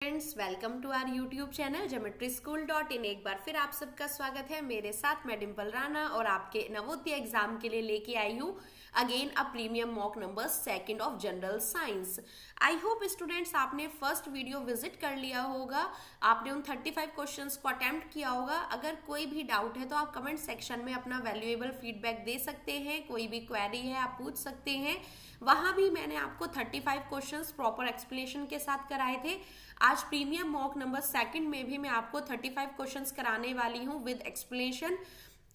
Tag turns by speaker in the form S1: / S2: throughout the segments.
S1: Friends, welcome to our YouTube channel geometry-school.in। एक बार फिर आप सबका स्वागत है। मेरे साथ मैं डिम्पल राणा और आपके नवोदय एग्जाम के लिए लेके आई हूँ again a premium mock number second of general science. I hope students आपने फर्स्ट वीडियो विजिट कर लिया होगा, आपने उन 35 क्वेश्चंस को अटेम्प्ट किया होगा। अगर कोई भी डाउट है तो आप कमेंट सेक्शन में अपना वैल्यूएबल फीडबैक दे सकते हैं। कोई भी क्वेरी है आप पूछ सकते हैं। वहां भी मैंने आपको 35 क्वेश्चंस प्रॉपर एक्सप्लेनेशन के साथ कराए थे। आज प्रीमियम मॉक नंबर सेकंड में भी मैं आपको 35 क्वेश्चंस कराने वाली हूं विद एक्सप्लेनेशन।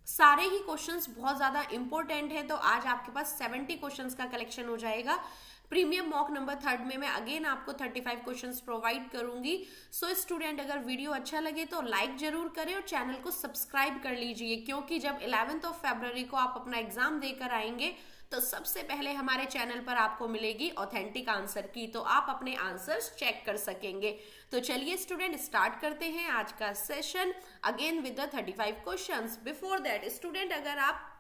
S1: सारे ही क्वेश्चंस बहुत ज्यादा इंपॉर्टेंट है, तो आज आपके पास 70 क्वेश्चंस का कलेक्शन हो जाएगा। प्रीमियम मॉक नंबर थर्ड में मैं अगेन आपको 35 क्वेश्चंस प्रोवाइड करूंगी। सो स्टूडेंट, अगर वीडियो अच्छा लगे तो लाइक जरूर करें और चैनल को सब्सक्राइब कर लीजिए, क्योंकि जब 11 फरवरी को आप अपना एग्जाम देकर आएंगे तो सबसे पहले हमारे चैनल पर आपको मिलेगी ऑथेंटिक आंसर की, तो आप अपने आंसर्स चेक कर सकेंगे। तो चलिए स्टूडेंट, स्टार्ट करते हैं आज का session again with the 35 questions. Before that student, अगर आप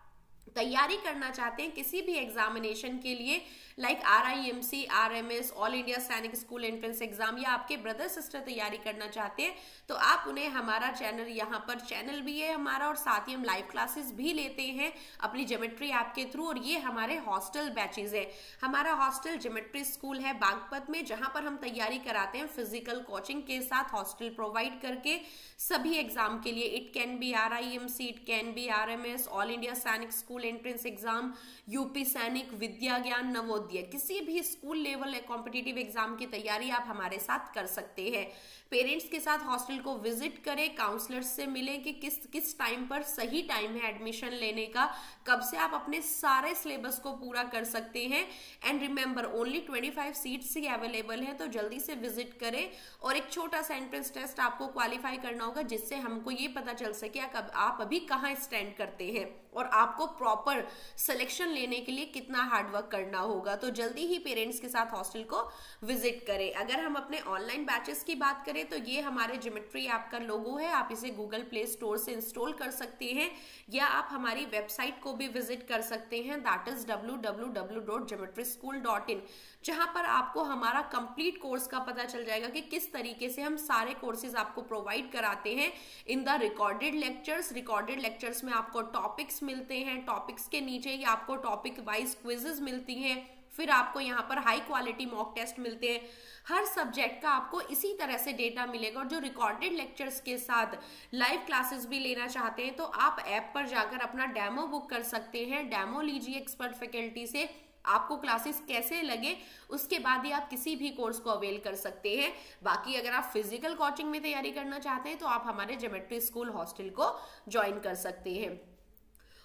S1: तैयारी करना चाहते हैं किसी भी एग्जामिनेशन के लिए like RIMC, RMS, all India सैनिक स्कूल एंट्रेंस एग्जाम, या आपके ब्रदर सिस्टर तैयारी करना चाहते हैं, तो आप उन्हें हमारा चैनल, यहाँ पर चैनल भी है हमारा और साथ ही हम लाइव क्लासेस भी लेते हैं अपनी ज्योमेट्री ऐप के थ्रू। और ये हमारे हॉस्टल बैचेज है। हमारा हॉस्टल ज्योमेट्री स्कूल है बागपत में, जहां पर हम तैयारी कराते हैं फिजिकल कोचिंग के साथ, हॉस्टल प्रोवाइड करके सभी एग्जाम के लिए। It can be RIMC, it can be RMS, all India सैनिक स्कूल एंट्रेंस एग्जाम, यूपी सैनिक, विद्या ज्ञान, नवोदय, किसी भी स्कूल लेवल कॉम्पिटिटिव एग्जाम की तैयारी आप हमारे साथ कर सकते हैं। पेरेंट्स के साथ हॉस्टल को विजिट करें, काउंसलर्स से मिलें कि किस टाइम पर सही टाइम है एडमिशन लेने का, कब से आप अपने सारे सिलेबस को पूरा कर सकते हैं। And remember, only 25 seats he available है, तो जल्दी से विजिट करें। और एक छोटा सा एंट्रेंस टेस्ट आपको क्वालिफाई करना होगा, जिससे हमको ये पता चल सके आप अभी कहाँ स्टैंड करते हैं और आपको प्रॉपर सिलेक्शन लेने के लिए कितना हार्डवर्क करना होगा। तो जल्दी ही पेरेंट्स के साथ हॉस्टल को विजिट करें। अगर हम अपने ऑनलाइन बैचेस की बात करें तो ये हमारे ज्योमेट्री ऐप का लोगो है, आप इसे गूगल प्ले स्टोर से इंस्टॉल कर सकते हैं, या आप हमारी वेबसाइट को भी विजिट कर सकते हैं, दैट इज www.geometry-school.in, जहां पर आपको हमारा कंप्लीट कोर्स का पता चल जाएगा कि किस तरीके से हम सारे कोर्सेज आपको प्रोवाइड कराते हैं in the recorded lectures. Recorded lectures में आपको टॉपिक्स मिलते हैं, टॉपिक्स के नीचे ही आपको टॉपिक वाइज क्विजेज मिलती हैं, फिर आपको यहाँ पर हाई क्वालिटी मॉक टेस्ट मिलते हैं। हर सब्जेक्ट का आपको इसी तरह से डेटा मिलेगा। और जो रिकॉर्डेड लेक्चर्स के साथ लाइव क्लासेस भी लेना चाहते हैं तो आप ऐप पर जाकर अपना डेमो बुक कर सकते हैं। डेमो लीजिए एक्सपर्ट फैकल्टी से, आपको क्लासेस कैसे लगे उसके बाद ही आप किसी भी कोर्स को अवेल कर सकते हैं। बाकी अगर आप फिजिकल कोचिंग में तैयारी करना चाहते हैं तो आप हमारे ज्योमेट्री स्कूल हॉस्टल को ज्वाइन कर सकते हैं।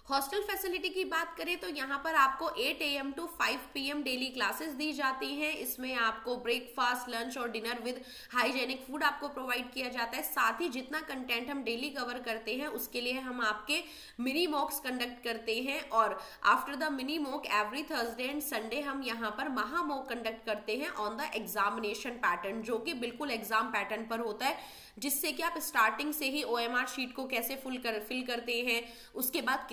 S1: हॉस्टल फैसिलिटी की बात करें तो यहाँ पर आपको 8 AM to 5 PM daily classes दी जाती हैं। इसमें आपको ब्रेकफास्ट, लंच और डिनर विद हाइजेनिक फूड आपको प्रोवाइड किया जाता है। साथ ही जितना कंटेंट हम डेली कवर करते हैं उसके लिए हम आपके मिनी मॉक्स कंडक्ट करते हैं, और after the mini mock every Thursday and Sunday हम यहाँ पर महा मॉक कंडक्ट करते हैं ऑन द एग्जामिनेशन पैटर्न, जो कि बिल्कुल एग्जाम पैटर्न पर होता है, जिससे कि आप स्टार्टिंग से ही OMR शीट को कैसे फिल करते हैं, उसके बाद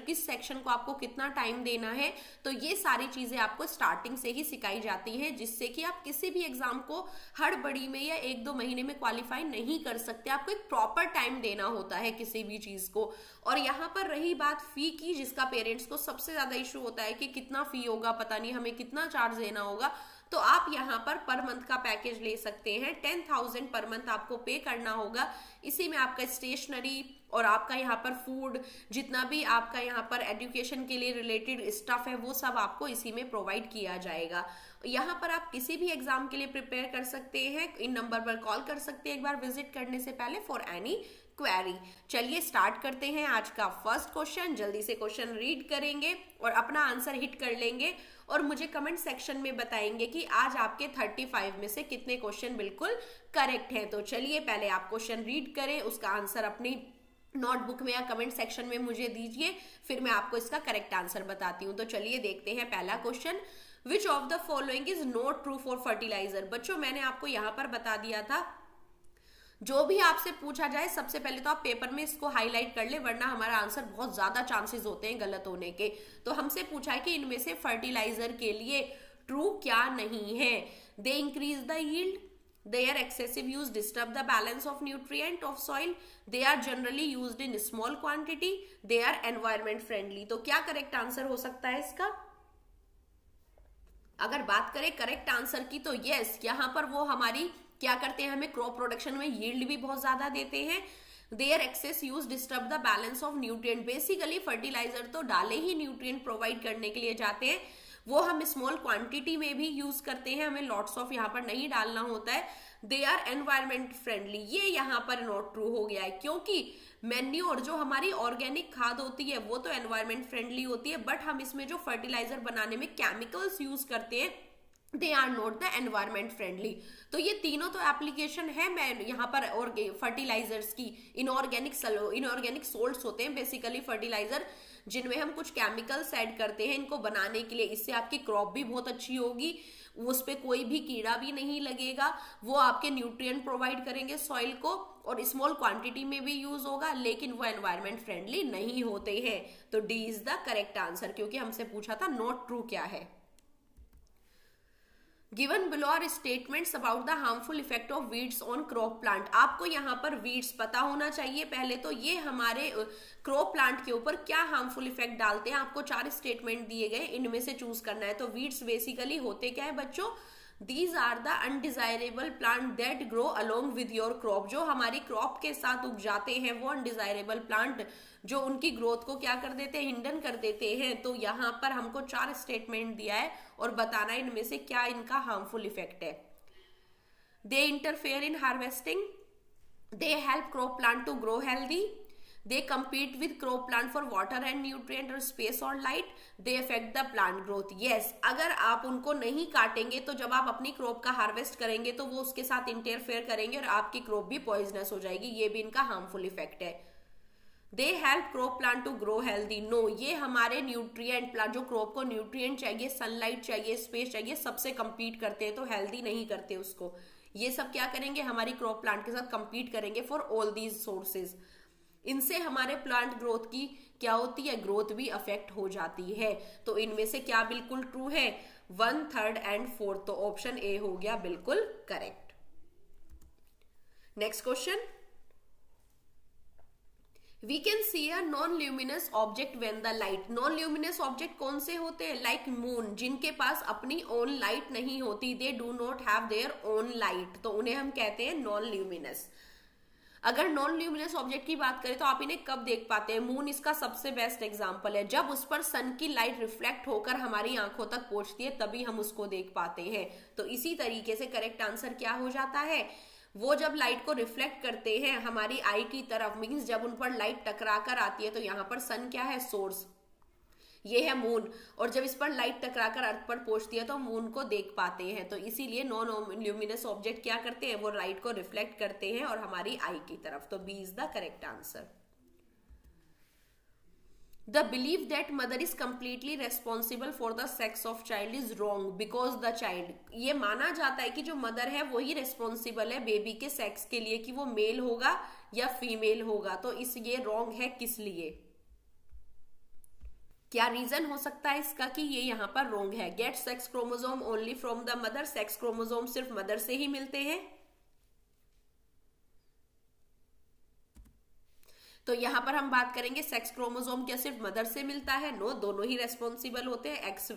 S1: किस सेक्शन को आपको कितना टाइम देना है, तो ये सारी चीजें आपको स्टार्टिंग से ही सिखाई जाती हैं, जिससे कि आप किसी भी एग्जाम को हड़बड़ी में या 1-2 महीने में क्वालिफाई नहीं कर सकते। आपको एक प्रॉपर टाइम देना होता है किसी भी चीज को। और यहाँ पर रही बात फी की, जिसका पेरेंट्स को सबसे ज्यादा इशू होता है कि कितना फी होगा, पता नहीं हमें कितना चार्ज देना होगा, तो आप यहाँ पर मंथ का पैकेज ले सकते हैं। 10,000 पर मंथ आपको पे करना होगा। इसी में आपका स्टेशनरी और आपका यहाँ पर फूड, जितना भी आपका यहाँ पर एजुकेशन के लिए रिलेटेड स्टफ है, वो सब आपको इसी में प्रोवाइड किया जाएगा। यहाँ पर आप किसी भी एग्जाम के लिए प्रिपेयर कर सकते हैं। इन नंबर पर कॉल कर सकते हैं एक बार विजिट करने से पहले फॉर एनी क्वेरी। चलिए स्टार्ट करते हैं आज का फर्स्ट क्वेश्चन। जल्दी से क्वेश्चन रीड करेंगे और अपना आंसर हिट कर लेंगे और मुझे कमेंट सेक्शन में बताएंगे कि आज आपके 35 में से कितने क्वेश्चन बिल्कुल करेक्ट हैं। तो चलिए पहले आप क्वेश्चन रीड करें, उसका आंसर अपनी नोटबुक में या कमेंट सेक्शन में मुझे दीजिए, फिर मैं आपको इसका करेक्ट आंसर बताती हूँ। तो चलिए देखते हैं पहला question. Which of the following is not true for fertiliser. बच्चों, मैंने आपको यहाँ पर बता दिया था, जो भी आपसे पूछा जाए सबसे पहले तो आप पेपर में इसको हाईलाइट कर ले, वरना हमारा आंसर बहुत ज्यादा चांसेस होते हैं गलत होने के। तो हमसे पूछा है कि इनमें से फर्टिलाइजर के लिए ट्रू क्या नहीं है। They increase the yield, Their excessive use disturb the balance of nutrient of soil. They are generally used in small quantity. They are environment friendly. तो क्या करेक्ट आंसर हो सकता है इसका? अगर बात करें करेक्ट आंसर की तो यस, यहाँ पर वो हमारी क्या करते हैं, हमें क्रॉप प्रोडक्शन में यील्ड भी बहुत ज्यादा देते हैं. Their excess use disturb the balance of nutrient. Basically fertiliser तो डाले ही न्यूट्रिएंट प्रोवाइड करने के लिए जाते हैं, वो हम स्मॉल क्वांटिटी में भी यूज करते हैं, हमें लॉट्स ऑफ यहाँ पर नहीं डालना होता है. दे आर एनवायरमेंट फ्रेंडली, ये यहाँ पर नॉट ट्रू हो गया है, क्योंकि मैन्योर जो हमारी ऑर्गेनिक खाद होती है वो तो एनवायरमेंट फ्रेंडली होती है, बट हम इसमें जो फर्टिलाइजर बनाने में केमिकल्स यूज करते हैं they are not the environment friendly. तो ये तीनों तो एप्लीकेशन है मैं यहाँ पर और फर्टिलाइजर्स की. इनऑर्गेनिक सोल्ट्स होते हैं बेसिकली फर्टिलाइजर, जिनमें हम कुछ केमिकल्स ऐड करते हैं इनको बनाने के लिए. इससे आपकी क्रॉप भी बहुत अच्छी होगी, उस पर कोई भी कीड़ा भी नहीं लगेगा, वो आपके न्यूट्रिएंट प्रोवाइड करेंगे सॉइल को, और स्मॉल क्वांटिटी में भी यूज होगा, लेकिन वो एनवायरमेंट फ्रेंडली नहीं होते हैं. तो D is the correct answer, क्योंकि हमसे पूछा था नॉट ट्रू क्या है. Given below are statements about the harmful effect of weeds on crop plant. आपको यहाँ पर वीड्स पता होना चाहिए पहले तो, ये हमारे क्रॉप प्लांट के ऊपर क्या हार्मफुल इफेक्ट डालते हैं. आपको 4 स्टेटमेंट दिए गए, इनमें से चूज करना है. तो वीड्स बेसिकली होते क्या है बच्चों, these are the undesirable plant that grow along with your crop. जो हमारी क्रॉप के साथ उग जाते हैं वो अनडिजायरेबल प्लांट जो उनकी ग्रोथ को क्या कर देते हैं, हिंडन कर देते हैं. तो यहाँ पर हमको 4 स्टेटमेंट दिया है और बताना है इनमें से क्या इनका हार्मफुल इफेक्ट है. They interfere in harvesting, they help crop plant to grow healthy, they compete with crop plant for water and nutrient or space or light, they affect the plant growth. yes, अगर आप उनको नहीं काटेंगे तो जब आप अपनी क्रॉप का हार्वेस्ट करेंगे तो वो उसके साथ इंटरफेयर करेंगे और आपकी क्रॉप भी पॉइजनस हो जाएगी. ये भी इनका हार्मफुल इफेक्ट है. They help crop plant to grow healthy, no, ये हमारे न्यूट्रिएंट प्लांट, जो क्रॉप को न्यूट्रिएंट चाहिए, सनलाइट चाहिए, स्पेस चाहिए, सबसे कंपीट करते हैं, तो हेल्दी नहीं करते उसको. ये सब क्या करेंगे, हमारी क्रॉप प्लांट के साथ कंपीट करेंगे फॉर ऑल दीज सोर्सेज. इनसे हमारे प्लांट ग्रोथ की क्या होती है, ग्रोथ भी अफेक्ट हो जाती है. तो इनमें से क्या बिल्कुल ट्रू है, 1, 3 एंड 4. तो ऑप्शन ए हो गया बिल्कुल correct. Next question. We can see a non luminous object when the light. Non luminous object कौन से होते हैं, लाइक मून, जिनके पास अपनी ओन लाइट नहीं होती, they do not have their own light, तो उन्हें हम कहते हैं नॉन ल्यूमिनस. अगर नॉन ल्यूमिनस ऑब्जेक्ट की बात करें तो आप इन्हें कब देख पाते हैं, मून इसका सबसे बेस्ट एग्जांपल है. जब उस पर सन की लाइट रिफ्लेक्ट होकर हमारी आंखों तक पहुंचती है तभी हम उसको देख पाते हैं. तो इसी तरीके से करेक्ट आंसर क्या हो जाता है, वो जब लाइट को रिफ्लेक्ट करते हैं हमारी आई की तरफ, मीन्स जब उन पर लाइट टकरा कर आती है, तो यहाँ पर सन क्या है, सोर्स, ये है मून, और जब इस पर लाइट टकराकर अर्थ पर पहुंचती है तो मून को देख पाते हैं. तो इसीलिए नॉन ल्यूमिनस ऑब्जेक्ट क्या करते हैं, वो लाइट को रिफ्लेक्ट करते हैं और हमारी आई की तरफ. तो B is the correct answer. The believe that mother is completely responsible for the sex of child is wrong because the child. ये माना जाता है कि जो मदर है वही रेस्पॉन्सिबल है बेबी के सेक्स के लिए, कि वो मेल होगा या फीमेल होगा. तो इस ये रॉन्ग है किस लिए, क्या रीजन हो सकता है इसका कि ये यहाँ पर रॉन्ग है. Get sex chromosome only from the mother, sex chromosome सिर्फ मदर से ही मिलते हैं. तो यहाँ पर हम बात करेंगे सेक्स क्रोमोसोम क्या सिर्फ मदर से मिलता है, नो, दोनों ही रेस्पॉन्सिबल होते हैं. एक्स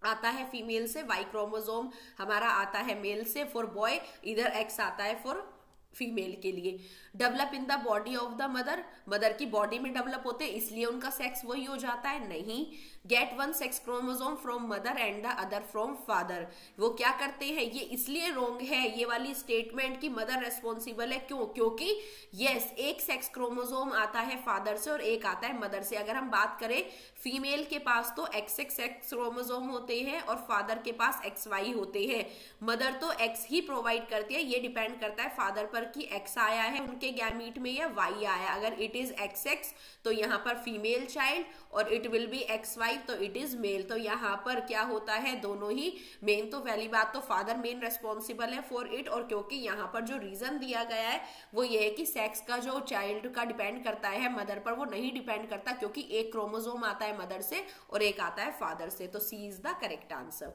S1: आता है फीमेल से, वाई क्रोमोसोम हमारा आता है मेल से फॉर बॉय, इधर एक्स आता है फॉर फीमेल के लिए. Develop in the body of the mother, mother की बॉडी में डेवलप होते हैं इसलिए उनका सेक्स वही हो जाता है, नहीं. Get 1 sex chromosome from mother and the other from father, वो क्या करते हैं, ये इसलिए रॉन्ग है ये वाली स्टेटमेंट की मदर रेस्पॉन्सिबल है. क्यों, क्योंकि यस, एक सेक्स क्रोमोसोम आता है फादर से और एक आता है मदर से. अगर हम बात करें फीमेल के पास तो XX सेक्स क्रोमोसोम होते हैं और फादर के पास XY होते हैं. मदर तो X ही प्रोवाइड करती है, ये डिपेंड करता है फादर पर कि X आया है उनके गैमीट में या Y आया. अगर इट इज XX तो यहाँ पर फीमेल चाइल्ड, और इट विल बी XY तो इट इज मेल. तो यहाँ पर क्या होता है, दोनों ही. मेन तो पहली बात तो फादर मेन रेस्पॉन्सिबल है फॉर इट, और क्योंकि यहाँ पर जो रीजन दिया गया है वो ये है कि सेक्स का जो चाइल्ड का डिपेंड करता है मदर पर, वो नहीं डिपेंड करता, क्योंकि एक क्रोमोसोम आता है मदर से और एक आता है फादर से. तो C is the correct answer.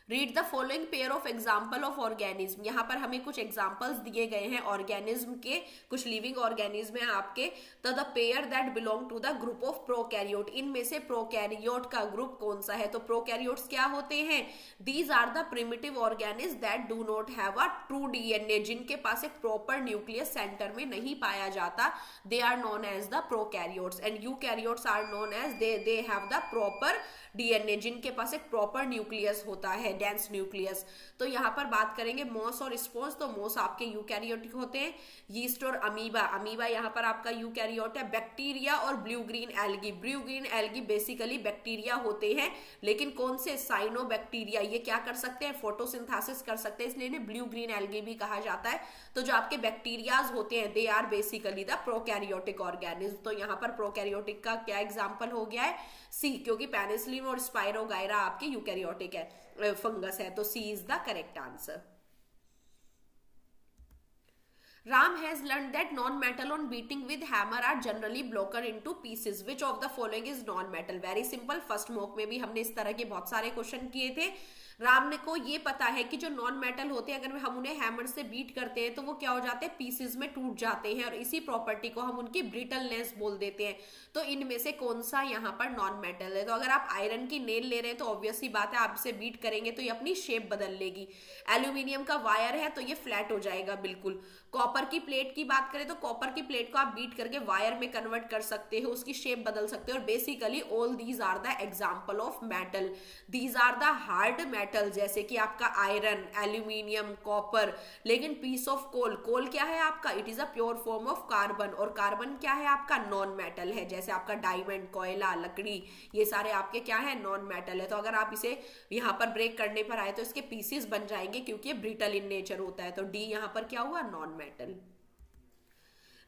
S1: Read the following pair of example of organism. यहाँ पर हमें कुछ एग्जाम्पल्स दिए गए हैं ऑर्गेनिज्म के, कुछ लिविंग ऑर्गेनिज्म है आपके। तो the pair that belong to the group of prokaryote, इनमें से प्रोकैरियोट का ग्रुप कौन सा है? तो प्रोकैरियोट्स क्या होते हैं? These are the primitive organism that do not have a true DNA, जिनके पास एक प्रॉपर न्यूक्लियस सेंटर में नहीं पाया जाता, they are known as the prokaryotes. And eukaryotes are known as they have the proper DNA, जिनके पास एक प्रॉपर न्यूक्लियस होता है, डेंस न्यूक्लियस। तो यहाँ पर बात करेंगे मॉस और स्पोन्ज, तो मॉस आपके यूकैरियोटिक होते हैं। यीस्ट और अमीबा, अमीबा यहाँ पर आपका यूकैरियोट है। बैक्टीरिया और blue green algae, blue green algae basically bacteria होते हैं, लेकिन कौन से? साइनोबैक्टीरिया। ये क्या कर सकते हैं? फोटोसिंथेसिस कर सकते हैं, इसलिए इन्हें ब्लू ग्रीन एल्गी भी कहा जाता है। तो जो आपके बैक्टीरियाज होते हैं they are basically the prokaryotic organism. तो यहाँ पर प्रोकैरियोटिक का क्या एग्जाम्पल हो गया है? सी, क्योंकि पेनिसिलिन और स्पाइरोगायरा आपके यूकैरियोटिक है, फंगस है, तो C is the correct answer. Ram has learned that non-metal on beating with hammer are generally broken into pieces. Which of the following is non-metal? Very simple. First mock में भी हमने इस तरह के बहुत सारे क्वेश्चन किए थे। राम ने को ये पता है कि जो नॉन मेटल होते हैं अगर हम उन्हें हैमर से बीट करते हैं तो वो क्या हो जाते हैं? पीसेस में टूट जाते हैं, और इसी प्रॉपर्टी को हम उनकी ब्रिटलनेस बोल देते हैं। तो इनमें से कौन सा यहाँ पर नॉन मेटल है? तो अगर आप आयरन की नेल ले रहे हैं तो ऑब्वियस सी बात है आप इसे बीट करेंगे तो ये अपनी शेप बदल लेगी। एल्यूमिनियम का वायर है तो ये फ्लैट हो जाएगा बिल्कुल। कॉपर की प्लेट की बात करें तो कॉपर की प्लेट को आप बीट करके वायर में कन्वर्ट कर सकते हो, उसकी शेप बदल सकते हो। और basically all these are the example of metal, these are the hard metal, जैसे कि आपका आयरन, एल्यूमिनियम, कॉपर। लेकिन पीस ऑफ कोल, कोल क्या है आपका? It is a pure form of carbon, और कार्बन क्या है आपका? नॉन मेटल है। जैसे आपका डायमंड, कोयला, लकड़ी, ये सारे आपके क्या है? नॉन मेटल है। तो अगर आप इसे यहाँ पर ब्रेक करने पर आए तो इसके पीसेस बन जाएंगे, क्योंकि ये ब्रिटल इन नेचर होता है। तो डी यहाँ पर क्या हुआ? Non metal.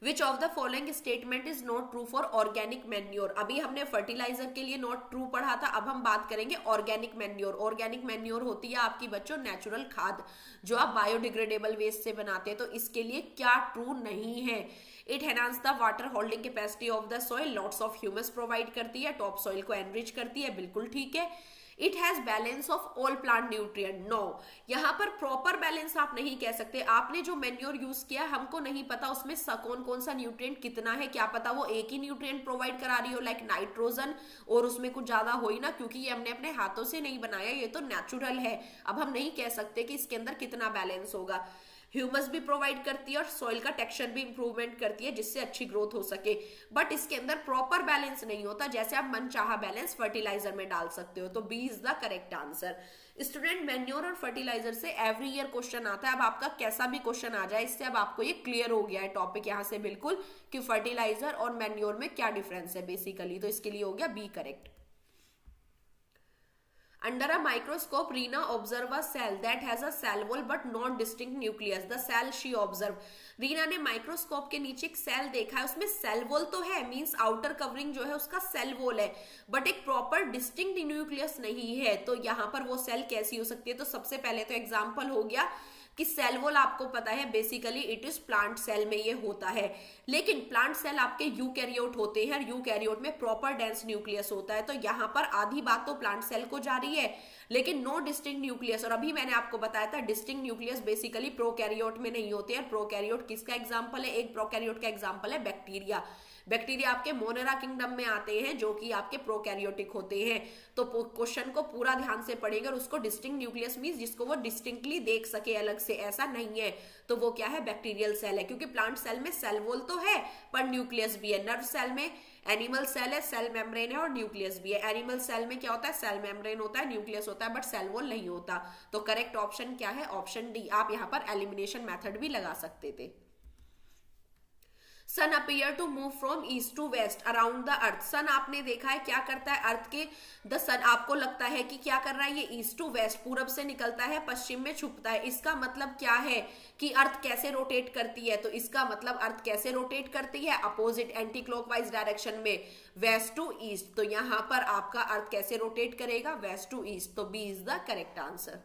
S1: Which of the following statement is not true for organic manure? अभी हमने फर्टिलाइजर के लिए नॉट ट्रू पढ़ा था, अब हम बात करेंगे ऑर्गेनिक मैन्योर। ऑर्गेनिक मैन्योर होती है आपकी बच्चों नेचुरल खाद, जो आप बायोडिग्रेडेबल वेस्ट से बनाते हैं। तो इसके लिए क्या ट्रू नहीं है? It enhance the water holding capacity of the soil, lots of humus provide करती है, टॉप सॉइल को एनरिच करती है, बिल्कुल ठीक है। It has balance of all plant nutrient, no. यहाँ पर प्रॉपर बैलेंस आप नहीं कह सकते। आपने जो मैन्योर यूज किया हमको नहीं पता उसमें कौन कौन सा न्यूट्रिएंट कितना है, क्या पता वो एक ही न्यूट्रिएंट प्रोवाइड करा रही हो लाइक नाइट्रोजन, और उसमें कुछ ज्यादा हो ही ना, क्योंकि ये हमने अपने हाथों से नहीं बनाया, ये तो नेचुरल है। अब हम नहीं कह सकते कि इसके अंदर कितना बैलेंस होगा। ह्यूमस भी प्रोवाइड करती है और सॉइल का टेक्सचर भी इंप्रूवमेंट करती है, जिससे अच्छी ग्रोथ हो सके। बट इसके अंदर प्रॉपर बैलेंस नहीं होता, जैसे आप मनचाहा बैलेंस फर्टिलाइजर में डाल सकते हो। तो B is the correct answer. Student, manure और फर्टिलाइजर से एवरी ईयर क्वेश्चन आता है। अब आपका कैसा भी क्वेश्चन आ जाए, इससे अब आपको ये क्लियर हो गया है टॉपिक यहाँ से बिल्कुल, कि फर्टिलाइजर और मैन्योर में क्या डिफरेंस है बेसिकली। तो इसके लिए हो गया B correct. Under a microscope, Reena observed a cell that has a cell wall but not distinct nucleus. The cell she observed. Reena ने माइक्रोस्कोप के नीचे एक सेल देखा है, उसमें सेल वॉल तो है, मींस आउटर कवरिंग जो है उसका सेल वॉल है, बट एक प्रॉपर डिस्टिंक्ट न्यूक्लियस नहीं है। तो यहाँ पर वो सेल कैसी हो सकती है? तो सबसे पहले तो एग्जाम्पल हो गया कि सेल वॉल आपको पता है basically it is plant cell में ये होता है, लेकिन प्लांट सेल आपके यूकैरियोट होते हैं, यूकैरियोट में प्रॉपर डेंस न्यूक्लियस होता है। तो यहाँ पर आधी बात तो प्लांट सेल को जा रही है, लेकिन नो डिस्टिंक्ट न्यूक्लियस। और अभी मैंने आपको बताया था डिस्टिंक्ट न्यूक्लियस बेसिकली प्रोकैरियोट में नहीं होते हैं। प्रोकैरियोट किसका एग्जाम्पल है? एक प्रोकैरियोट का एग्जाम्पल है बैक्टीरिया। बैक्टीरिया आपके मोनेरा किंगडम में आते हैं, जो कि आपके प्रोकैरियोटिक होते हैं। तो क्वेश्चन को पूरा ध्यान से पढ़ेगा, और उसको डिस्टिंक्ट न्यूक्लियस मींस जिसको वो डिस्टिंक्टली देख सके अलग से, ऐसा नहीं है। तो वो क्या है? बैक्टीरियल सेल है, क्योंकि प्लांट सेल में सेल वॉल तो है पर न्यूक्लियस भी है। नर्व सेल में, एनिमल सेल है, सेल मेम्ब्रेन है और न्यूक्लियस भी है। एनिमल सेल में क्या होता है? सेल मेम्ब्रेन होता है, न्यूक्लियस होता है, बट सेल वॉल नहीं होता। तो करेक्ट ऑप्शन क्या है? Option D. आप यहाँ पर एलिमिनेशन मेथड भी लगा सकते थे। Sun appear to move from east to west around the earth. Sun आपने देखा है क्या करता है अर्थ के, द सन आपको लगता है कि क्या कर रहा है? ये ईस्ट टू वेस्ट, पूरब से निकलता है पश्चिम में छुपता है। इसका मतलब क्या है कि अर्थ कैसे रोटेट करती है? तो इसका मतलब अर्थ कैसे रोटेट करती है? अपोजिट, एंटी क्लॉकवाइज डायरेक्शन में, वेस्ट टू ईस्ट। तो यहाँ पर आपका अर्थ कैसे रोटेट करेगा? West to east. तो B is the correct answer.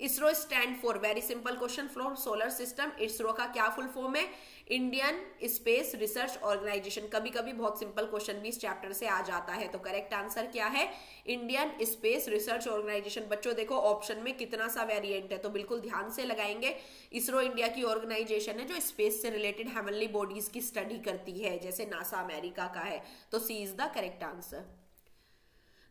S1: ISRO stand for, very simple question, for solar system. ISRO का क्या फुल फॉर्म है? Indian space research organisation. कभी कभी बहुत सिंपल क्वेश्चन भी इस चैप्टर से आ जाता है, तो करेक्ट आंसर क्या है? Indian space research Organisation. बच्चों देखो ऑप्शन में कितना सा वेरिएंट है, तो बिल्कुल ध्यान से लगाएंगे। इसरो इंडिया की ऑर्गेनाइजेशन है जो स्पेस से रिलेटेड हेवनली बॉडीज की स्टडी करती है, जैसे नासा अमेरिका का है, तो C is the correct answer.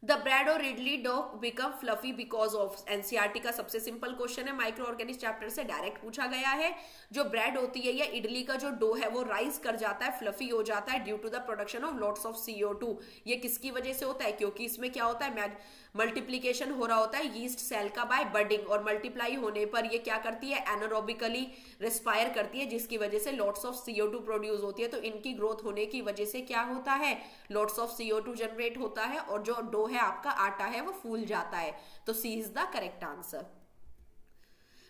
S1: The bread और idli dough become fluffy because of, NCERT का सबसे सिंपल क्वेश्चन है, माइक्रो ऑर्गेनिक्स चैप्टर से डायरेक्ट पूछा गया है। जो ब्रेड होती है या इडली का जो डो है वो राइज कर जाता है, फ्लफी हो जाता है due to the production of lots of CO2। ये किसकी वजह से होता है? क्योंकि इसमें क्या होता है, मल्टीप्लीकेशन हो रहा होता है यीस्ट सेल का बाय बडिंग, और मल्टीप्लाई होने पर ये क्या करती है? एनारोबिकली रेस्पायर करती है, जिसकी वजह से लॉट्स ऑफ CO2 प्रोड्यूस होती है। तो इनकी ग्रोथ होने की वजह से क्या होता है? लॉट्स ऑफ CO2 जनरेट होता है, और जो डो है आपका आटा है वो फूल जाता है, तो C is the correct answer.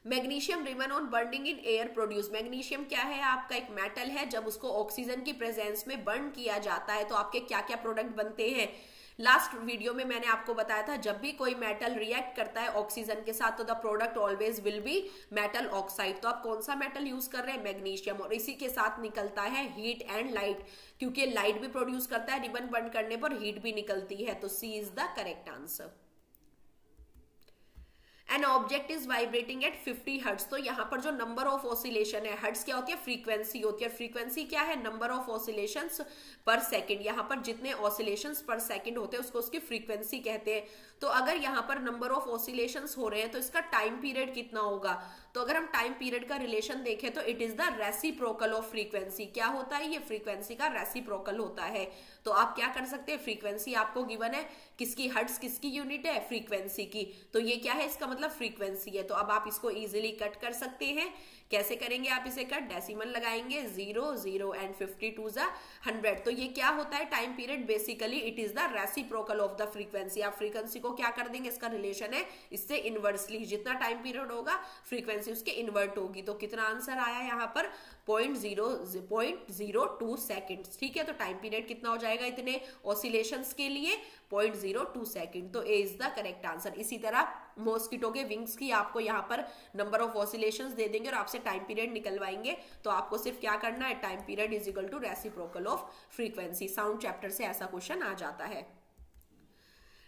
S1: Magnesium ribbon on burning in air produce. Magnesium क्या है? आपका एक मेटल है, जब उसको ऑक्सीजन की प्रेजेंस में बर्न किया जाता है तो आपके क्या क्या प्रोडक्ट बनते हैं? लास्ट वीडियो में मैंने आपको बताया था, जब भी कोई मेटल रिएक्ट करता है ऑक्सीजन के साथ तो the product always will be metal oxide. तो आप कौन सा मेटल यूज कर रहे हैं? मैग्नीशियम, और इसी के साथ निकलता है हीट एंड लाइट, क्योंकि लाइट भी प्रोड्यूस करता है, रिबन बर्न करने पर हीट भी निकलती है, तो C is the correct answer. An object is vibrating at 50 hertz. तो यहाँ पर जो नंबर ऑफ ऑसिलेशन है, हर्ट्ज क्या होती है? फ्रीक्वेंसी होती है। फ्रीक्वेंसी क्या है? Number of oscillations per second. यहाँ पर जितने ऑसिलेशंस पर सेकंड होते हैं उसको उसकी फ्रीक्वेंसी कहते हैं। तो अगर यहाँ पर नंबर ऑफ ऑसिलेशंस हो रहे हैं तो इसका टाइम पीरियड कितना होगा? तो अगर हम टाइम पीरियड का रिलेशन देखें तो it is the reciprocal of frequency. क्या होता है? ये फ्रीक्वेंसी का रेसिप्रोकल होता है। तो आप क्या कर सकते हैं? फ्रीक्वेंसी आपको गिवन है, किसकी? हर्ट्ज किसकी यूनिट है? फ्रीक्वेंसी की। तो ये क्या है? इसका मतलब फ्रीक्वेंसी है। तो अब आप इसको इजीली कट कर सकते हैं। कैसे करेंगे आप इसे कट? डेसिमल लगाएंगे, 0 0 एंड 52 ज़ा 100। तो ये क्या होता है? Time period. Basically it is the reciprocal of the frequency. आप फ्रीक्वेंसी को क्या कर देंगे? इसका रिलेशन है इससे इनवर्सली, जितना टाइम पीरियड होगा फ्रीक्वेंसी उसके इन्वर्ट होगी। तो कितना आंसर आया यहाँ पर? 0.02 सेकेंड। ठीक है, तो टाइम पीरियड कितना हो जाएगा इतने ऑसिलेशंस के लिए? 0.02 सेकेंड। तो ए इज द करेक्ट आंसर। इसी तरह मॉस्किटो के विंग्स की आपको यहाँ पर नंबर ऑफ ऑसिलेशंस दे देंगे और आपसे टाइम पीरियड निकलवाएंगे, तो आपको सिर्फ क्या करना है? Time period is equal to reciprocal of frequency. Sound chapter से ऐसा क्वेश्चन आ जाता है।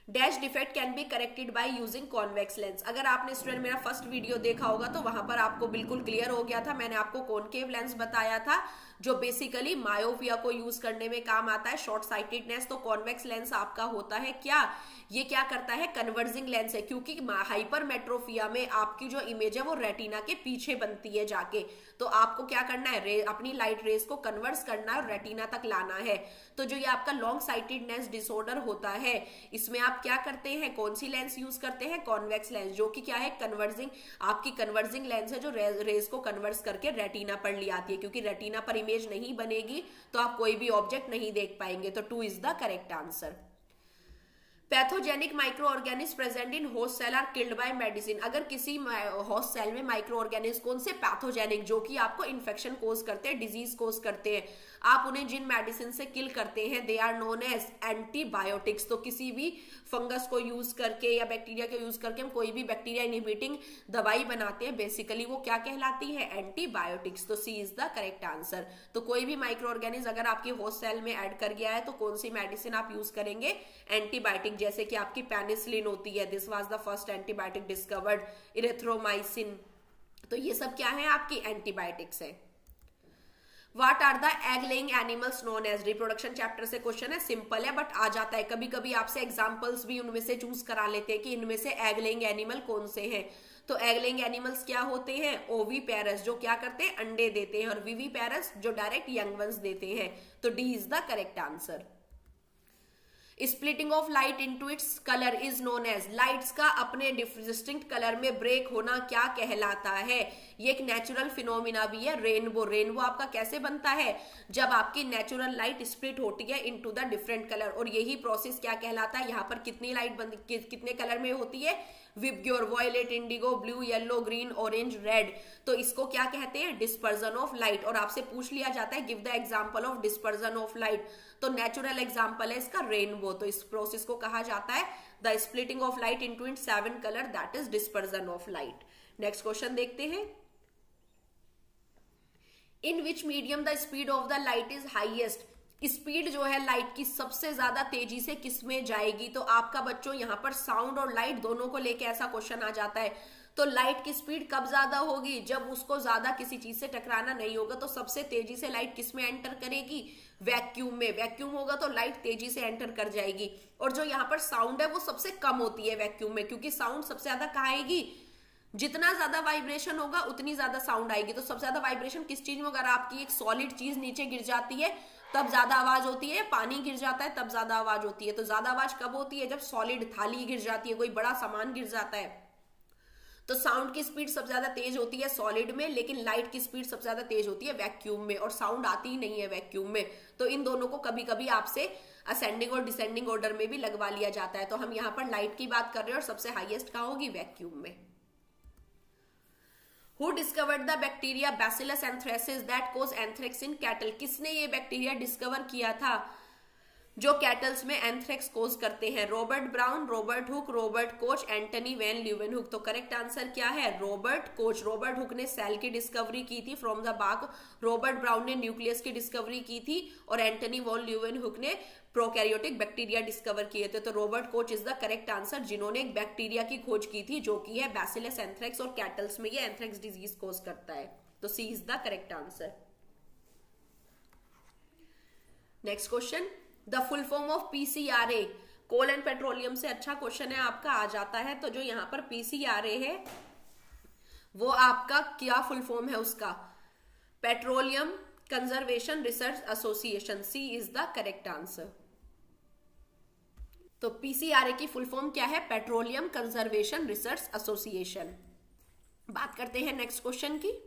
S1: Dash defect can be corrected by using convex lens. अगर आपने स्टूडेंट मेरा फर्स्ट वीडियो देखा होगा तो वहां पर आपको बिल्कुल क्लियर हो गया था। मैंने आपको कॉनकेव लेंस बताया था जो बेसिकली मायोपिया को यूज करने में काम आता है, शॉर्ट साइटेडनेस। तो कॉन्वेक्स लेंस आपका होता है क्या? ये क्या करता है? कन्वर्जिंग लेंस है, क्योंकि हाइपरमेट्रोपिया में आपकी जो इमेज है वो रेटिना के पीछे बनती है जाके। तो आपको क्या करना है? अपनी लाइट रेज को कन्वर्स करना है और रेटिना तक लाना है। तो जो ये आपका लॉन्ग साइटेडनेस डिसऑर्डर होता है, इसमें आप क्या करते हैं? कौन सी लेंस यूज करते हैं? कॉन्वेक्स लेंस, जो कि क्या है? कन्वर्जिंग, आपकी कन्वर्जिंग लेंस है जो रेज को कन्वर्स करके रेटिना पर ले आती है। क्योंकि रेटिना पर इमेज नहीं बनेगी तो आप कोई भी ऑब्जेक्ट नहीं देख पाएंगे। तो 2 is the correct answer. Pathogenic microorganism present in host cell are killed by medicine. अगर किसी होस्ट सेल में माइक्रो ऑर्गेनिज्म, कौन से? पैथोजेनिक, जो कि आपको इन्फेक्शन कोज करते हैं, डिजीज कोज करते हैं, आप उन्हें जिन मेडिसिन से किल करते हैं they are known as antibiotics. तो किसी भी फंगस को यूज करके या बैक्टीरिया को यूज करके हम कोई भी बैक्टीरिया इनहिबिटिंग दवाई बनाते हैं, बेसिकली वो क्या कहलाती है? एंटीबायोटिक्स। तो C is the correct answer. तो कोई भी माइक्रो ऑर्गेनिज्म अगर आपकी होस्ट सेल में ऐड कर गया है तो कौन सी मेडिसिन आप यूज करेंगे? एंटीबायोटिक। जैसे कि आपकी पेनिसिलिन होती है, this was the first antibiotic discovered, इरेथ्रोमाइसिन। तो ये सब क्या है? आपकी एंटीबायोटिक्स है। What are the egg laying animals known as? Reproduction chapter से क्वेश्चन है, सिंपल है बट आ जाता है। कभी कभी आपसे एग्जांपल्स भी उनमें से चूज करा लेते हैं कि इनमें से एग लेइंग एनिमल कौन से हैं। तो एग लेइंग एनिमल्स क्या होते हैं? ओवीपेरस, जो क्या करते हैं? अंडे देते हैं, और विवीपेरस जो डायरेक्ट यंग वंस देते हैं। तो D is the correct answer. Splitting of light into its colour is known as. Lights का अपने डिस्टिंक्ट कलर में ब्रेक होना क्या कहलाता है? ये एक नेचुरल फिनोमिना भी है, रेनबो। रेनबो आपका कैसे बनता है? जब आपकी नेचुरल लाइट स्प्लिट होती है इनटू द डिफरेंट कलर, और यही प्रोसेस क्या कहलाता है? यहाँ पर कितनी लाइट कितने कलर में होती है? VIBGYOR, violet, indigo, blue, yellow, green, orange, red. तो इसको क्या कहते हैं? Dispersion of light. और आपसे पूछ लिया जाता है give the example of dispersion of light, तो नेचुरल एग्जांपल है इसका रेनबो। तो इस प्रोसेस को कहा जाता है the splitting of light into 7 colour, that is dispersion of light. Next question देखते हैं। In which medium the speed of the light is highest, speed जो है लाइट की सबसे ज्यादा तेजी से किसमें जाएगी? तो आपका बच्चों यहाँ पर साउंड और लाइट दोनों को लेके ऐसा क्वेश्चन आ जाता है। तो लाइट की स्पीड कब ज्यादा होगी? जब उसको ज्यादा किसी चीज से टकराना नहीं होगा। तो सबसे तेजी से लाइट किसमें एंटर करेगी? वैक्यूम में। वैक्यूम होगा तो लाइट तेजी से एंटर कर जाएगी। और जो यहाँ पर साउंड है वो सबसे कम होती है वैक्यूम में, क्योंकि साउंड सबसे ज्यादा कहाँ आएगी? जितना ज्यादा वाइब्रेशन होगा उतनी ज्यादा साउंड आएगी। तो सबसे ज्यादा वाइब्रेशन किस चीज में? अगर आपकी एक सॉलिड चीज नीचे गिर जाती है तब ज्यादा आवाज होती है, पानी गिर जाता है तब ज्यादा आवाज होती है। तो ज्यादा आवाज कब होती है? जब सॉलिड थाली गिर जाती है, कोई बड़ा सामान गिर जाता है। तो साउंड की स्पीड सबसे ज्यादा तेज होती है सॉलिड में, लेकिन लाइट की स्पीड सबसे ज्यादा तेज होती है वैक्यूम में, और साउंड आती ही नहीं है वैक्यूम में। तो इन दोनों को कभी कभी आपसे असेंडिंग और डिसेंडिंग ऑर्डर में भी लगवा लिया जाता है। तो हम यहाँ पर लाइट की बात कर रहे हैं और सबसे हाईएस्ट कहाँ होगी? वैक्यूम में। Who discovered the bacteria Bacillus anthracis that cause anthrax in cattle? किसने ये बैक्टीरिया डिस्कवर किया था जो कैटल्स में एंथ्रेक्स कोज करते हैं? Robert Brown, Robert Hooke, Robert Koch, Antony van Leeuwenhoek. तो करेक्ट आंसर क्या है? Robert Koch. रॉबर्ट हुक ने सेल की डिस्कवरी की थी from the bark, Robert Brown ने न्यूक्लियस की डिस्कवरी की थी, और एंटनी वॉन ल्यूवेनहुक ने प्रोकैरियोटिक बैक्टीरिया डिस्कवर किए थे। तो Robert Koch is the correct answer, जिन्होंने एक बैक्टीरिया की खोज की थी जो कि है बैसिलस एंथ्रेक्स, और कैटल्स में ये एंथ्रेक्स डिजीज कोज करता है। तो C is the correct answer. Next question, the full form of PCRA, coal and petroleum से अच्छा क्वेश्चन है आपका आ जाता है। तो जो यहाँ पर पीसीआरए है वो आपका क्या फुल फॉर्म है उसका? Petroleum conservation research association. C is the correct answer. तो पीसीआरए की फुल फॉर्म क्या है? Petroleum conservation research association. बात करते हैं नेक्स्ट क्वेश्चन की।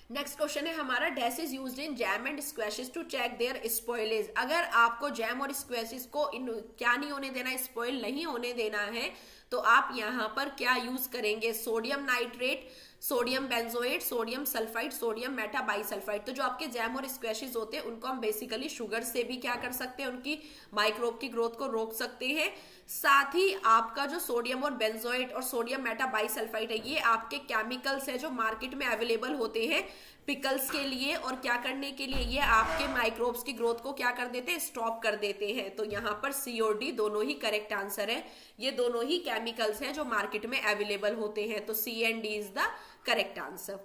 S1: नेक्स्ट क्वेश्चन है हमारा, dash is used in jam and squashes to check their spoilage. अगर आपको जैम और स्क्वैशेस को क्या नहीं होने देना, स्पॉइल नहीं होने देना है, तो आप यहां पर क्या यूज करेंगे? Sodium nitrate, sodium benzoate, sodium sulphide, sodium metabisulphide. तो जो आपके जैम और स्क्वैशेस होते हैं उनको हम बेसिकली शुगर से भी क्या कर सकते हैं? उनकी माइक्रोब की ग्रोथ को रोक सकते हैं। साथ ही आपका जो सोडियम और बेंजोएट और सोडियम मेटाबाइसल्फाइड है, ये आपके केमिकल्स है जो मार्केट में अवेलेबल होते हैं पिकल्स के लिए, और क्या करने के लिए? ये आपके माइक्रोब्स की ग्रोथ को क्या कर देते हैं? स्टॉप कर देते हैं। तो यहाँ पर सी और डी दोनों ही करेक्ट आंसर है। ये दोनों ही केमिकल्स हैं जो मार्केट में अवेलेबल होते हैं। तो C and D is the correct answer.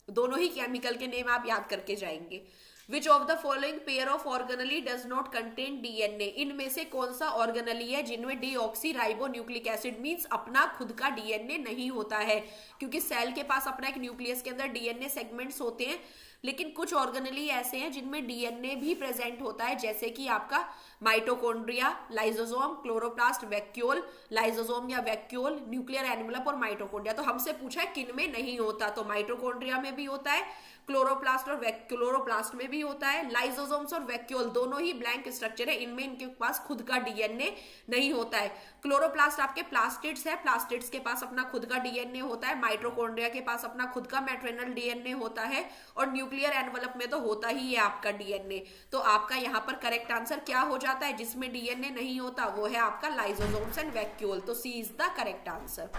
S1: दोनों ही केमिकल के नेम आप याद करके जाएंगे। Which of the following pair of organelle does not contain DNA? इनमें से कौन सा ऑर्गेनली है जिनमें deoxyribonucleic acid means अपना खुद का डीएनए नहीं होता है? क्योंकि सेल के पास अपना एक न्यूक्लियस के अंदर डीएनए सेगमेंट्स होते हैं, लेकिन कुछ ऑर्गेनली ऐसे हैं जिनमें डीएनए भी प्रेजेंट होता है, जैसे कि आपका mitochondria, lysosome, chloroplast, vacuole, lysosome या वैक्यूल, न्यूक्लियर एनवेलप और माइटोकॉन्ड्रिया। तो हमसे पूछा है किन में नहीं होता, तो माइटोकॉन्ड्रिया में भी होता है, क्लोरोप्लास्ट और क्लोरोप्लास्ट में भी होता है, लाइसोसोम्स और वैक्यूल दोनों ही ब्लैंक स्ट्रक्चर है, इनमें इनके पास खुद का डीएनए नहीं होता है। क्लोरोप्लास्ट आपके प्लास्टिड्स है, प्लास्टिड्स के पास अपना खुद का डीएनए होता है, माइटोकॉन्ड्रिया के पास अपना खुद का मैट्रिनल डीएनए होता है, और न्यूक्लियर एनवेलप में तो होता ही है आपका डीएनए। तो आपका यहाँ पर करेक्ट आंसर क्या हो जाता है? जिसमें डीएनए नहीं होता वो है आपका लाइसोसोम्स एंड वैक्यूल। तो C is the correct answer.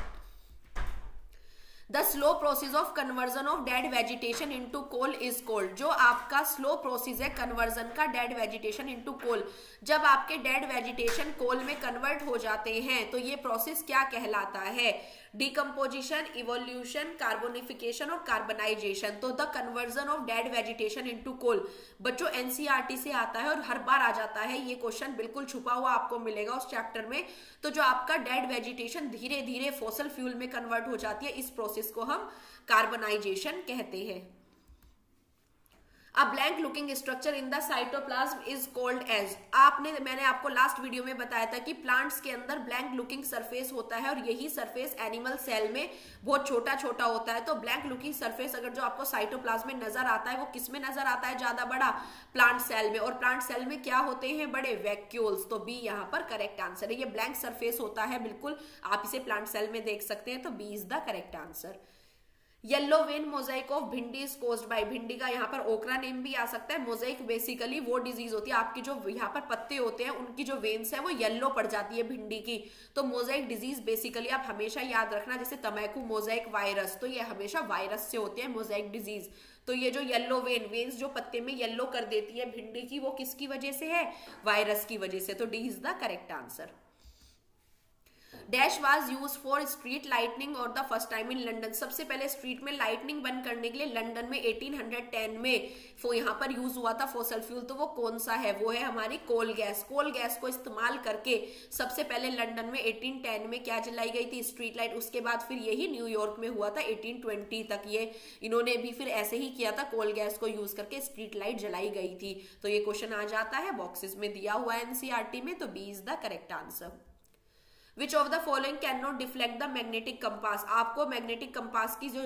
S1: The slow process of conversion of dead vegetation into coal is called. जो आपका स्लो प्रोसेस है कन्वर्जन का डेड वेजिटेशन इनटू कोल, जब आपके डेड वेजिटेशन कोल में कन्वर्ट हो जाते हैं तो ये प्रोसेस क्या कहलाता है? डिकम्पोजिशन, इवोल्यूशन, कार्बोनिफिकेशन और कार्बनाइजेशन। तो the conversion of dead vegetation into coal बच्चों एनसीईआरटी से आता है और हर बार आ जाता है ये क्वेश्चन, बिल्कुल छुपा हुआ आपको मिलेगा उस चैप्टर में। तो जो आपका डेड वेजिटेशन धीरे धीरे फॉसिल फ्यूल में कन्वर्ट हो जाती है, इस प्रोसेस को हम कार्बनाइजेशन कहते हैं। A blank looking structure in the cytoplasm is called as। मैंने आपको लास्ट वीडियो में बताया था कि प्लांट्स के अंदर ब्लैंक लुकिंग सरफेस होता है, और यही सरफेस एनिमल सेल में बहुत छोटा छोटा होता है। तो ब्लैंक लुकिंग सरफेस अगर जो आपको साइटोप्लाज्म में नजर आता है वो किस में नजर आता है ज्यादा बड़ा? प्लांट सेल में। और प्लांट सेल में क्या होते हैं? बड़े वैक्यूल्स। तो बी यहाँ पर करेक्ट आंसर है। ये ब्लैंक सरफेस होता है, बिल्कुल आप इसे प्लांट सेल में देख सकते हैं। तो B is the correct answer. Yellow vein mosaic of bhindi is caused by, भिंडी का यहाँ पर ओकरा नेम भी आ सकता है। मोजाइक बेसिकली वो डिजीज होती है, आपकी जो यहाँ पर पत्ते होते हैं उनकी जो वेन्स है वो येलो पड़ जाती है भिंडी की, तो मोजाइक डिजीज बेसिकली आप हमेशा याद रखना। जैसे तंबाकू मोजाइक वायरस, तो ये हमेशा वायरस से होते हैं मोजाइक डिजीज। तो ये जो येलो वेन्स जो पत्ते में येलो कर देती है भिंडी की, वो किसकी वजह से है? वायरस की वजह से। तो D is the correct answer. Dash was use for street lightning और the first time in London, सबसे पहले स्ट्रीट में लाइटनिंग बंद करने के लिए लंदन में 1810 में यहाँ पर यूज हुआ था फॉसल फ्यूल। तो वो कौन सा है? वो है हमारी कोल गैस। कोल गैस को इस्तेमाल करके सबसे पहले लंदन में 1810 में क्या जलाई गई थी? Street light. उसके बाद फिर यही न्यूयॉर्क में हुआ था 1820 तक, ये इन्होंने भी फिर ऐसे ही किया था, कोल गैस को यूज करके स्ट्रीट लाइट जलाई गई थी। तो ये क्वेश्चन आ जाता है, बॉक्सेस में दिया हुआ है एनसीईआरटी में, तो B is the correct answer. Which of the following can not deflect the magnetic compass, आपको मैग्नेटिक कंपास की जो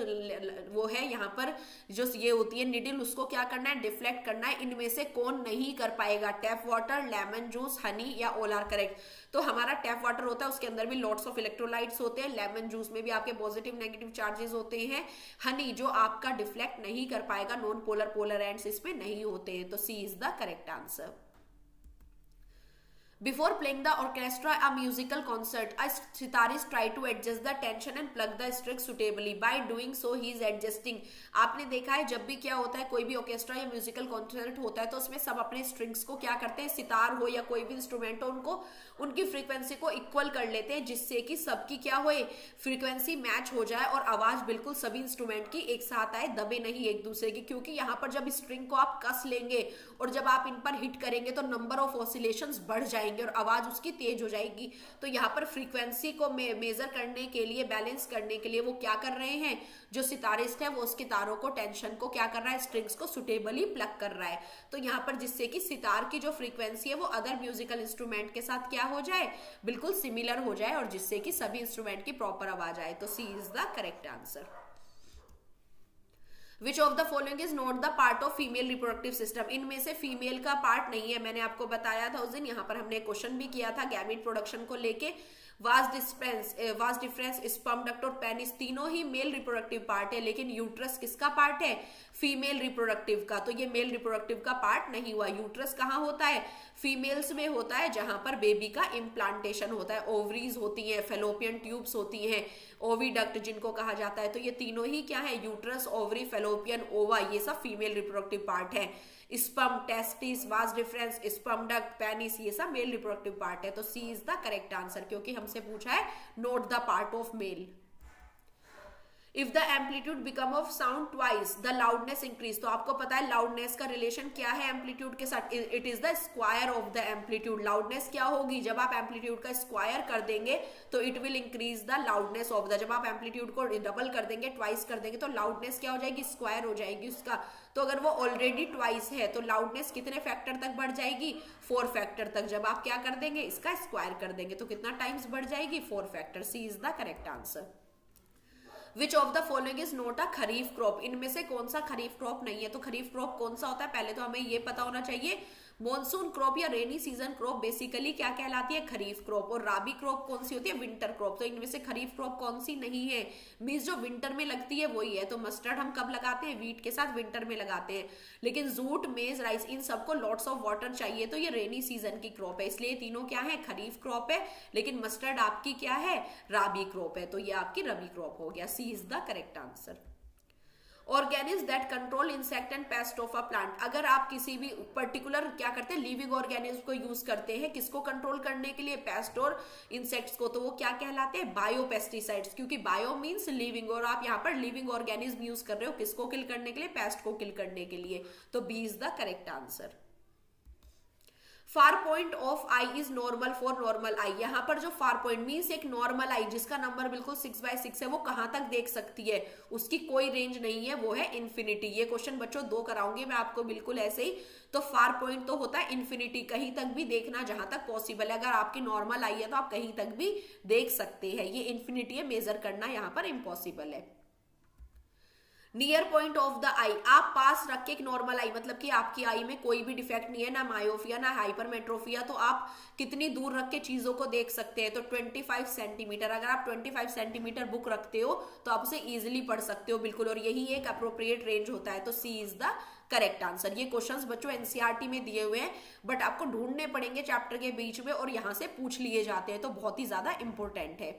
S1: वो है यहाँ पर जो ये होती है निडल, उसको क्या करना है? डिफ्लेक्ट करना है। इनमें से कौन नहीं कर पाएगा? Tap water, lemon juice, Honey या ऑल आर करेक्ट। तो हमारा टैप वाटर होता है, उसके अंदर भी लॉट्स ऑफ इलेक्ट्रोलाइट्स होते हैं। लेमन जूस में भी आपके पॉजिटिव नेगेटिव चार्जेस होते हैं। हनी जो आपका डिफ्लेक्ट नहीं कर पाएगा, नॉन पोलर पोलर एंड्स इसमें नहीं होते हैं। तो C is the correct answer. Before playing the orchestra a musical concert, a sitarist try to adjust the tension and plug the strings suitably. By doing so, he is adjusting. आपने देखा है जब भी क्या होता है, कोई भी ऑर्केस्ट्रा या म्यूजिकल कॉन्सर्ट होता है तो उसमें सब अपने स्ट्रिंग्स को क्या करते हैं? सितार हो या कोई भी इंस्ट्रूमेंट हो, उनको उनकी फ्रीक्वेंसी को इक्वल कर लेते हैं, जिससे कि सबकी क्या होए? फ्रीक्वेंसी मैच हो जाए और आवाज बिल्कुल सभी इंस्ट्रूमेंट की एक साथ आए, दबे नहीं एक दूसरे की। क्योंकि यहाँ पर जब स्ट्रिंग को आप कस लेंगे और जब आप इन पर हिट करेंगे तो नंबर ऑफ ऑसिलेशंस बढ़ जाएंगे और आवाज उसकी तेज हो जाएगी। तो यहाँ पर फ्रीक्वेंसी को मेजर करने के लिए, बैलेंस करने के लिए वो क्या कर रहे हैं? जो सितारिस्ट है वो उसके तारों को, टेंशन को क्या कर रहा है? स्ट्रिंग्स को सुटेबली प्लग कर रहा है। तो यहाँ पर जिससे कि सितार की जो फ्रीक्वेंसी है वो अदर म्यूजिकल इंस्ट्रूमेंट के साथ क्या हो जाए? बिल्कुल सिमिलर हो जाए, और जिससे कि सभी इंस्ट्रूमेंट की प्रॉपर आवाज आए। तो C is the correct answer. Which of the following is not the part of female reproductive system, इनमें से फीमेल का पार्ट नहीं है। मैंने आपको बताया था उस दिन, यहाँ पर हमने क्वेश्चन भी किया था गैमेट प्रोडक्शन को लेके। वास्ट डिफरेंस, स्पर्म डक्ट और पेनिस तीनों ही मेल रिप्रोडक्टिव पार्ट है, लेकिन यूट्रस किसका पार्ट है? फीमेल रिप्रोडक्टिव का। तो ये मेल रिप्रोडक्टिव का पार्ट नहीं हुआ। यूट्रस कहाँ होता है? फीमेल्स में होता है, जहां पर बेबी का इम्प्लांटेशन होता है। ओवरीज होती हैं, फेलोपियन ट्यूब्स होती हैं, ओविडक्ट जिनको कहा जाता है। तो ये तीनों ही क्या है? यूट्रस, ओवरी, फेलोपियन, ओवा, ये सब फीमेल रिप्रोडक्टिव पार्ट है। Sperm, testis, vas deferens, sperm duct, penis, ये सब मेल रिप्रोडक्टिव पार्ट है। तो C is the correct answer, क्योंकि हमसे पूछा है note the part of male. If the amplitude become of sound twice the loudness increase, तो आपको पता है लाउडनेस का रिलेशन क्या है एम्पलीट्यूड के साथ? It is the square of the amplitude. Loudness क्या होगी? जब आप एम्पलीट्यूड का स्क्वायर कर देंगे तो it will increase the loudness of the, जब आप एम्पलीट्यूड को डबल कर देंगे, ट्वाइस कर देंगे, तो लाउडनेस क्या हो जाएगी? स्क्वायर हो जाएगी उसका। तो अगर वो ऑलरेडी ट्वाइस है तो लाउडनेस कितने फैक्टर तक बढ़ जाएगी? 4 फैक्टर तक। जब आप क्या कर देंगे? इसका स्क्वायर कर देंगे, तो कितना टाइम्स बढ़ जाएगी? 4 factor. C is the correct answer. Which of the following is not a kharif crop, इनमें से कौन सा खरीफ क्रॉप नहीं है? तो खरीफ क्रॉप कौन सा होता है? पहले तो हमें ये पता होना चाहिए। मॉनसून क्रॉप या रेनी सीजन क्रॉप बेसिकली क्या कहलाती है? खरीफ क्रॉप। और राबी क्रॉप कौन सी होती है? Winter crop. तो इनमें से खरीफ क्रॉप कौन सी नहीं है? मीन्स जो विंटर में लगती है वही है। तो मस्टर्ड हम कब लगाते हैं? वीट के साथ विंटर में लगाते हैं। लेकिन जूट, मेज, राइस, इन सबको लॉट्स ऑफ वाटर चाहिए, तो ये रेनी सीजन की क्रॉप है। इसलिए तीनों क्या है? खरीफ क्रॉप है। लेकिन मस्टर्ड आपकी क्या है? राबी क्रॉप है। तो ये आपकी रबी क्रॉप हो गया। C is the correct answer. Organism that control insect and pest of a plant, अगर आप किसी भी पर्टिकुलर क्या करते हैं? लिविंग ऑर्गेनिज्म को यूज करते हैं किसको कंट्रोल करने के लिए? पेस्ट और इंसेक्ट्स को। तो वो क्या कहलाते हैं? बायोपेस्टिसाइड्स, क्योंकि बायो मीन्स लिविंग, और आप यहाँ पर लिविंग ऑर्गेनिज्म यूज कर रहे हो किसको किल करने के लिए? पेस्ट को किल करने के लिए। तो B is the correct answer. Far point of eye is normal for normal eye, यहाँ पर जो फार पॉइंट मीन्स एक नॉर्मल आई जिसका नंबर बिल्कुल 6/6 है, वो कहां तक देख सकती है? उसकी कोई रेंज नहीं है, वो है इन्फिनिटी। ये क्वेश्चन बच्चों 2 कराऊंगी मैं आपको बिल्कुल ऐसे ही। तो फार पॉइंट तो होता है इन्फिनिटी, कहीं तक भी देखना जहां तक पॉसिबल है। अगर आपकी नॉर्मल आई है तो आप कहीं तक भी देख सकते हैं। ये इन्फिनिटी है, मेजर करना यहाँ पर इम्पॉसिबल है। नियर पॉइंट ऑफ द आई, आप पास रख के एक नॉर्मल आई, मतलब कि आपकी आई में कोई भी डिफेक्ट नहीं है, ना मायोपिया ना हाइपरमेट्रोपिया, तो आप कितनी दूर रख के चीजों को देख सकते हैं, तो 25 सेंटीमीटर। अगर आप 25 सेंटीमीटर बुक रखते हो तो आप उसे इजिली पढ़ सकते हो बिल्कुल, और यही एक अप्रोप्रिएट रेंज होता है, तो C is the correct answer. ये क्वेश्चंस बच्चों एनसीईआरटी में दिए हुए हैं, बट आपको ढूंढने पड़ेंगे चैप्टर के बीच में, और यहां से पूछ लिए जाते हैं, तो बहुत ही ज्यादा इंपॉर्टेंट है।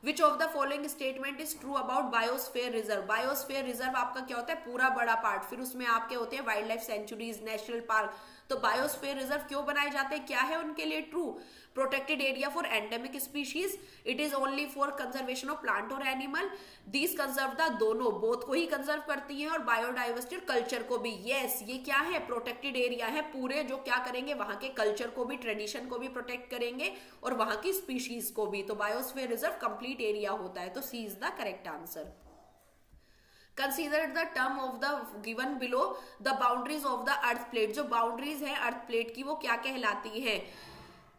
S1: Which of the following statement is true about biosphere reserve? Biosphere reserve आपका क्या होता है, पूरा बड़ा पार्ट, फिर उसमें आपके होते हैं wild life sanctuaries, national park. तो बायोस्फीयर रिजर्व क्यों बनाए जाते हैं, क्या है उनके लिए true? Protected area for endemic species, it is only for conservation of plant और एनिमल, दीज कंजर्व द, दोनों बोथ को ही कंजर्व करती है, और बायोडाइवर्सिटी और कल्चर को भी। यस, ये क्या है, प्रोटेक्टेड एरिया है, पूरे जो क्या करेंगे वहां के कल्चर को भी, ट्रेडिशन को भी प्रोटेक्ट करेंगे, और वहां की स्पीशीज को भी। तो बायोस्फीयर रिजर्व कंप्लीट एरिया होता है, तो C is the correct answer. Consider the term of the given below the boundaries of the earth plate, जो बाउंड्रीज है अर्थ प्लेट की वो क्या कहलाती है?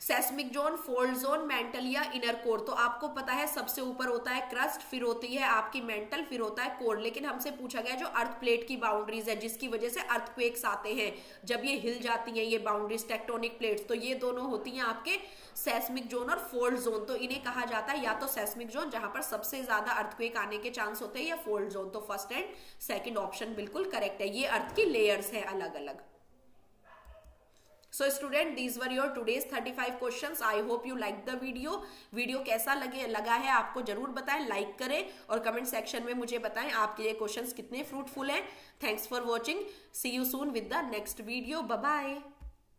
S1: Seismic zone, fold zone, mantle या इनर कोर। तो आपको पता है सबसे ऊपर होता है क्रस्ट, फिर होती है आपकी मेंटल, फिर होता है कोर, लेकिन हमसे पूछा गया जो अर्थ प्लेट की बाउंड्रीज है, जिसकी वजह से अर्थक्वेक्स आते हैं, जब ये हिल जाती हैं ये बाउंड्रीज, टेक्टोनिक प्लेट्स, तो ये दोनों होती हैं आपके सेस्मिक जोन और फोल्ड जोन। तो इन्हें कहा जाता है या तो सेस्मिक जोन जहां पर सबसे ज्यादा अर्थक्वेक आने के चांस होते हैं, या फोल्ड जोन। तो फर्स्ट एंड सेकंड ऑप्शन बिल्कुल करेक्ट है, ये अर्थ की लेयर्स है अलग अलग। So student, these were your today's 35 questions. I hope you liked the video. Video कैसा लगा है आपको जरूर बताएं, लाइक करें और कमेंट सेक्शन में मुझे बताएं आपके ये क्वेश्चंस कितने फ्रूटफुल हैं। Thanks for watching, see you soon with the next video, bye bye.